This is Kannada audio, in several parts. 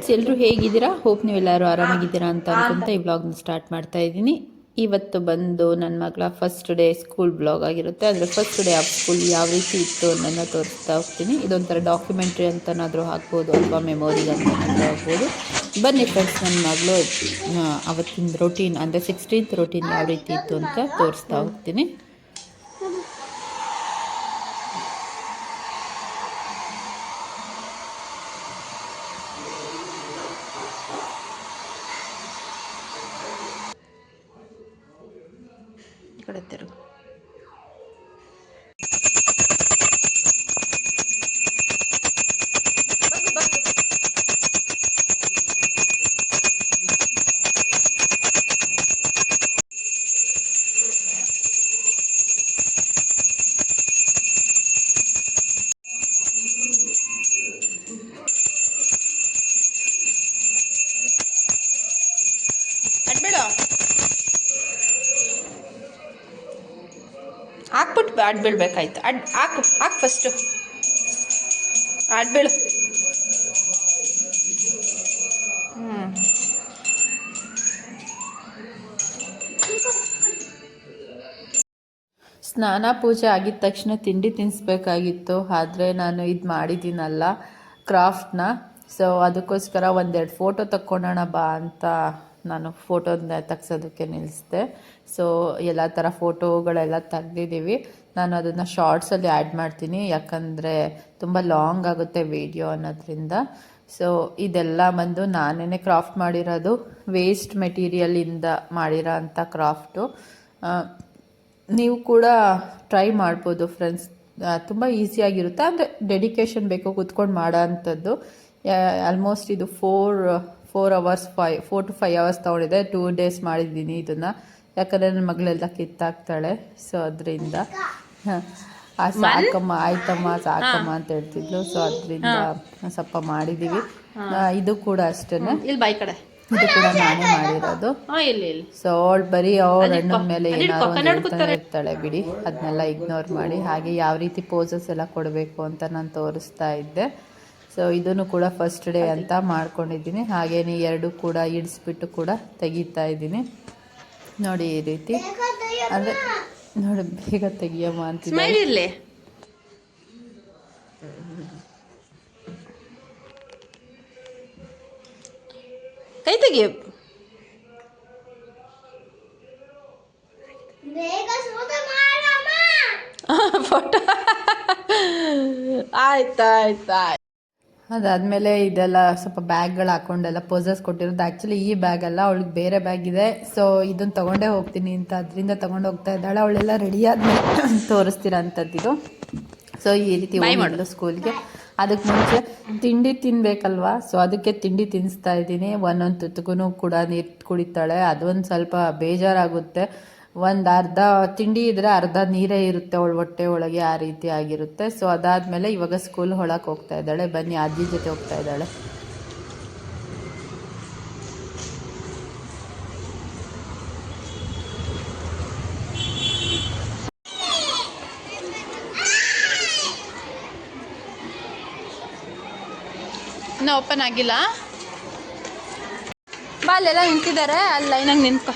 ಫ್ರೆಂಡ್ಸ್, ಎಲ್ಲರೂ ಹೇಗಿದ್ದೀರಾ? ಹೋಪ್ ನೀವೆಲ್ಲರೂ ಆರಾಮಾಗಿದ್ದೀರಾ ಅಂತ ಅನ್ಕೊಂತ ಈ ವ್ಲಾಗ್ನ ಸ್ಟಾರ್ಟ್ ಮಾಡ್ತಾ ಇದ್ದೀನಿ. ಇವತ್ತು ಬಂದು ನನ್ನ ಮಗಳ ಫಸ್ಟ್ ಡೇ ಸ್ಕೂಲ್ ಬ್ಲಾಗ್ ಆಗಿರುತ್ತೆ. ಅಂದರೆ ಫಸ್ಟ್ ಡೇ ಆಫ್ ಸ್ಕೂಲ್ ಯಾವ ರೀತಿ ಇತ್ತು ಅನ್ನೋದನ್ನ ತೋರಿಸ್ತಾ ಹೋಗ್ತೀನಿ. ಇದೊಂಥರ ಡಾಕ್ಯುಮೆಂಟ್ರಿ ಅಂತನಾದರೂ ಹಾಕ್ಬೋದು ಅಥವಾ ಮೆಮೊರಿಗೆ ಅಂತನಾದರೂ ಆಗ್ಬೋದು. ಬನ್ನಿ ಫ್ರೆಂಡ್ಸ್, ನನ್ನ ಮಗಳು ಅವತ್ತಿನ ರೊಟೀನ್ ಅಂದರೆ 16th ರೊಟೀನ್ ಯಾವ ರೀತಿ ಇತ್ತು ಅಂತ ತೋರಿಸ್ತಾ ಹೋಗ್ತೀನಿ. ಕಡೆ ತಿರುಗು. ಹಾಕ್ಬಿಟ್ಟು ಅಡ್ ಬೀಳ್ಬೇಕಾಯ್ತು. ಹಾಕು ಫಸ್ಟು ಬೀಳು. ಸ್ನಾನ ಪೂಜೆ ಆಗಿದ ತಕ್ಷಣ ತಿಂಡಿ ತಿನ್ನಿಸ್ಬೇಕಾಗಿತ್ತು. ಆದರೆ ನಾನು ಇದು ಮಾಡಿದ್ದೀನಲ್ಲ ಕ್ರಾಫ್ಟ್ನ, ಸೊ ಅದಕ್ಕೋಸ್ಕರ ಒಂದೆರಡು ಫೋಟೋ ತಕ್ಕೊಳ್ಳೋಣ ಬಾ ಅಂತ ನಾನು ಫೋಟೋನ ತೆಗ್ಸೋದಕ್ಕೆ ನಿಲ್ಲಿಸಿದೆ. ಸೊ ಎಲ್ಲ ಥರ ಫೋಟೋಗಳೆಲ್ಲ ತೆಗ್ದಿದ್ದೀವಿ. ನಾನು ಅದನ್ನು ಶಾರ್ಟ್ಸಲ್ಲಿ ಆ್ಯಡ್ ಮಾಡ್ತೀನಿ, ಯಾಕಂದರೆ ತುಂಬ ಲಾಂಗ್ ಆಗುತ್ತೆ ವಿಡಿಯೋ ಅನ್ನೋದ್ರಿಂದ. ಸೊ ಇದೆಲ್ಲ ಬಂದು ನಾನೇ ಕ್ರಾಫ್ಟ್ ಮಾಡಿರೋದು, ವೇಸ್ಟ್ ಮೆಟೀರಿಯಲಿಂದ ಮಾಡಿರೋ ಅಂಥ ಕ್ರಾಫ್ಟು. ನೀವು ಕೂಡ ಟ್ರೈ ಮಾಡ್ಬೋದು ಫ್ರೆಂಡ್ಸ್, ತುಂಬ ಈಸಿಯಾಗಿರುತ್ತೆ. ಅಂದರೆ ಡೆಡಿಕೇಶನ್ ಬೇಕು, ಕೂತ್ಕೊಂಡು ಮಾಡೋ ಅಂಥದ್ದು. ಆಲ್ಮೋಸ್ಟ್ ಇದು 4 hours 4 to 5 hours ತೊಗೊಂಡಿದೆ. 2 days ಮಾಡಿದ್ದೀನಿ ಇದನ್ನು, ಯಾಕಂದರೆ ನನ್ನ ಮಗಳೆಲ್ಲ ಕಿತ್ತಾಕ್ತಾಳೆ. ಸೊ ಅದರಿಂದ ಸಾಕಮ್ಮ ಆಯ್ತಮ್ಮ ಸಾಕಮ್ಮ ಅಂತ ಹೇಳ್ತಿದ್ಲು. ಸೊ ಅದರಿಂದ ಸ್ವಲ್ಪ ಮಾಡಿದ್ದೀವಿ. ಇದು ಕೂಡ ಅಷ್ಟೇ, ಇಲ್ಲಿ ಬಾಯಿ ಕಡೆ ಇದು ಕೂಡ ನಾನೇ ಮಾಡಿರೋದು. ಸೊ ಅವಳು ಬರೀ ಅವಳ ಹಣ್ಣನ ಮೇಲೆ ಏನಾದ್ರು ಹೇಳ್ತಾನೆ ಇರ್ತಾಳೆ ಬಿಡಿ, ಅದನ್ನೆಲ್ಲ ಇಗ್ನೋರ್ ಮಾಡಿ. ಹಾಗೆ ಯಾವ ರೀತಿ ಪೋಸಸ್ ಎಲ್ಲ ಕೊಡಬೇಕು ಅಂತ ನಾನು ತೋರಿಸ್ತಾ ಇದ್ದೆ. ಸೊ ಇದನ್ನು ಕೂಡ ಫಸ್ಟ್ ಡೇ ಅಂತ ಮಾಡ್ಕೊಂಡಿದ್ದೀನಿ. ಹಾಗೇನೆ ಎರಡು ಕೂಡ ಇಡಿಸ್ಬಿಟ್ಟು ಕೂಡ ತೆಗಿತಾ ಇದ್ದೀನಿ. ನೋಡಿ ಈ ರೀತಿ, ಅಂದರೆ ನೋಡಿ ಬೇಗ ತೆಗಿಯಮ್ಮ ಅಂತಿದ್ದೆ. ಕೈ ತೆಗಿಯ ಫೋಟೋ. ಆಯ್ತಾಯ್ತು. ಅದಾದಮೇಲೆ ಇದೆಲ್ಲ ಸ್ವಲ್ಪ ಬ್ಯಾಗ್ಗಳು ಹಾಕೊಂಡೆಲ್ಲ ಪೋಸಸ್ ಕೊಟ್ಟಿರೋದು. ಆ್ಯಕ್ಚುಲಿ ಈ ಬ್ಯಾಗಲ್ಲ, ಅವಳಿಗೆ ಬೇರೆ ಬ್ಯಾಗ್ ಇದೆ. ಸೊ ಇದನ್ನು ತೊಗೊಂಡೇ ಹೋಗ್ತೀನಿ ಅಂತ ಅದರಿಂದ ತೊಗೊಂಡು ಹೋಗ್ತಾ ಇದ್ದಾಳೆ. ಅವಳೆಲ್ಲ ರೆಡಿ ಆದಮೇಲೆ ತೋರಿಸ್ತೀರ ಅಂಥದ್ದಿದು. ಸೊ ಈ ರೀತಿ ಹೋಗಿದ್ಲು ಸ್ಕೂಲ್ಗೆ. ಅದಕ್ಕೆ ಮುಂಚೆ ತಿಂಡಿ ತಿನ್ನಬೇಕಲ್ವಾ, ಸೊ ಅದಕ್ಕೆ ತಿಂಡಿ ತಿನ್ನಿಸ್ತಾ ಇದ್ದೀನಿ. ಒಂದೊಂದು ತುತ್ತಗೂ ಕೂಡ ನೀರು ಕುಡಿತಾಳೆ. ಅದೊಂದು ಸ್ವಲ್ಪ ಬೇಜಾರಾಗುತ್ತೆ. ಒಂದು ಅರ್ಧ ತಿಂಡಿ ಇದ್ದರೆ ಅರ್ಧ ನೀರೇ ಇರುತ್ತೆ ಅವಳ ಹೊಟ್ಟೆ ಒಳಗೆ, ಆ ರೀತಿ ಆಗಿರುತ್ತೆ. ಸೊ ಅದಾದಮೇಲೆ ಇವಾಗ ಸ್ಕೂಲ್ ಒಳಗೆ ಹೋಗ್ತಾ ಇದ್ದಾಳೆ. ಬನ್ನಿ, ಅಜ್ಜಿ ಜೊತೆ ಹೋಗ್ತಾ ಇದ್ದಾಳೆ. ಇನ್ನೂ ಓಪನ್ ಆಗಿಲ್ಲ. ಬಾ, ಅಲ್ಲೆಲ್ಲ ನಿಂತಿದ್ದಾರೆ, ಅಲ್ಲಿ ಲೈನಾಗಿ ನಿಂತ್ಕೊ.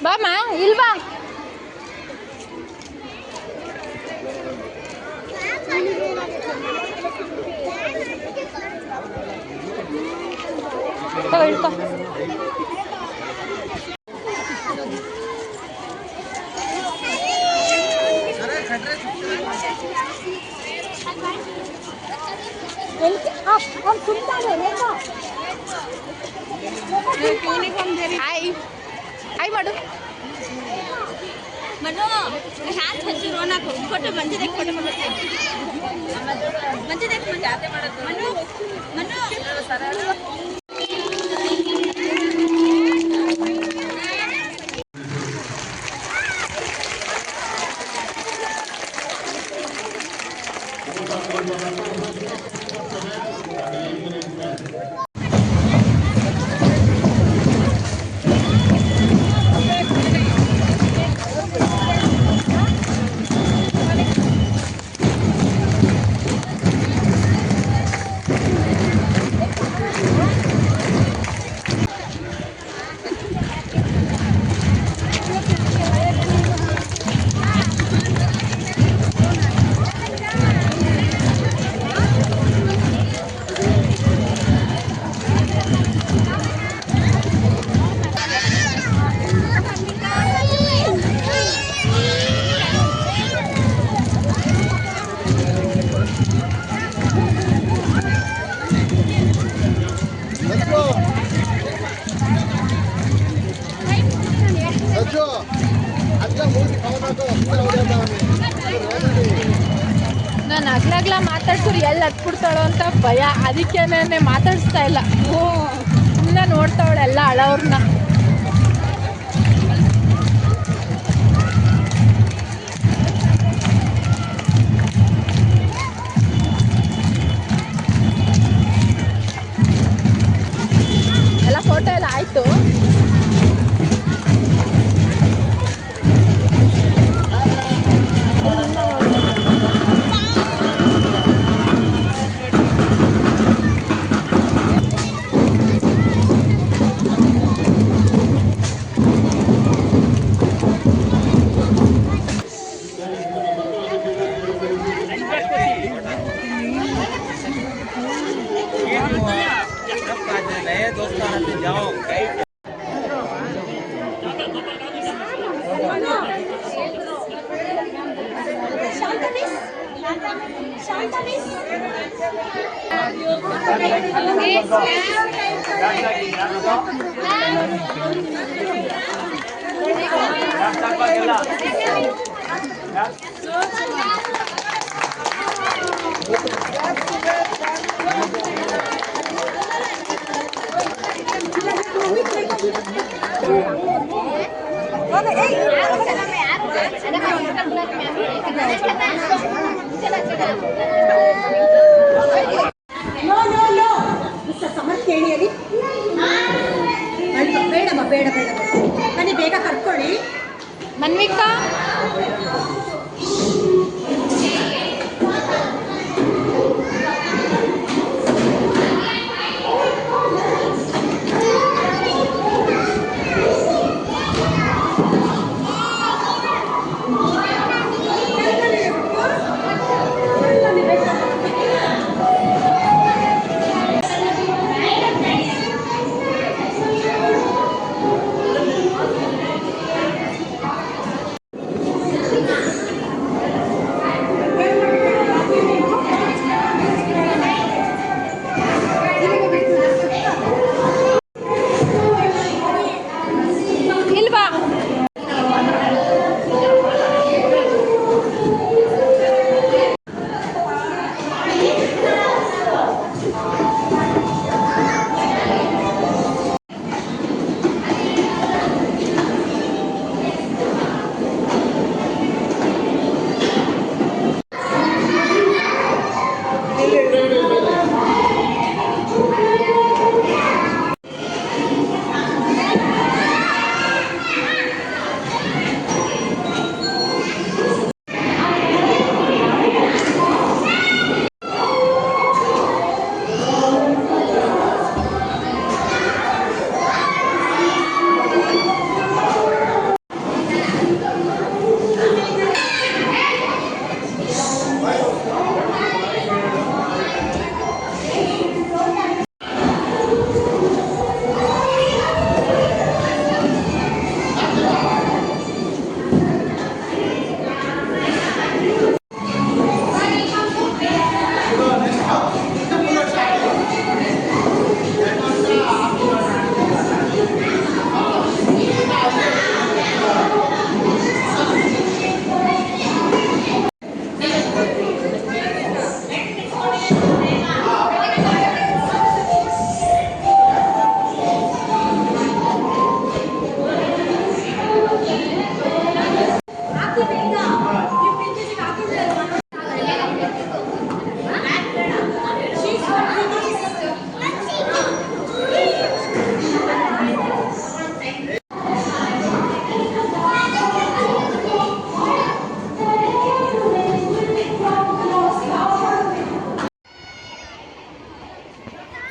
ಬಾಮ್ಮ, ಇಲ್ವಾ? ಇಳ್ಕೊ. ಹಾಯ್ ಮಾಡು. ಮನು ಹ್ಯಾಂಡ್ ಹಚ್ಚಿರೋ ನಾಕು ಫೋಟೋ ಮಂಜು ದೇख ಫೋಟೋ ಮಂಜು ದೇख ಜಾತೆ ಮಾಡೋದು. ಮನು ಮನು ನಾನು ಅಗ್ಲಾಗ್ಲ ಮಾತಾಡ್ಸಿದ್ರು ಎಲ್ಲಿ ಹತ್ಬಿಡ್ತಾಳೋ ಅಂತ ಭಯ, ಅದಕ್ಕೇನೆ ಮಾತಾಡಿಸ್ತಾ ಇಲ್ಲ. ಸುಮ್ಮನೆ ನೋಡ್ತಾವಳೆ ಎಲ್ಲ ಅಳವ್ರನ್ನ. ಎಲ್ಲ ಫೋಟೋ ಎಲ್ಲ ಆಯಿತು. ಬೇಡಮ್ಮ, ಬೇಡ ಬೇಡ, ಬನ್ನಿ ಬೇಗ ಕರ್ಕೊಳ್ಳಿ. ಮನ್ವಿಕಾ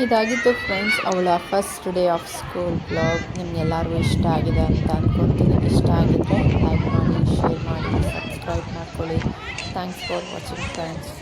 ಇದಾಗಿತ್ತು ಫ್ರೆಂಡ್ಸ್ ಅವಳ first day of school blog. ನಿಮ್ಗೆಲ್ಲರಿಗೂ ಇಷ್ಟ ಆಗಿದೆ ಅಂತ ಅಂದ್ಕೊತೀನಿ. ಇಷ್ಟ ಆಗಿದ್ದರೆ ಲೈಕ್ ಮಾಡಿ, ಶೇರ್ ಮಾಡಿ, ಸಬ್ಸ್ಕ್ರೈಬ್ ಮಾಡ್ಕೊಳ್ಳಿ. Thanks for watching friends.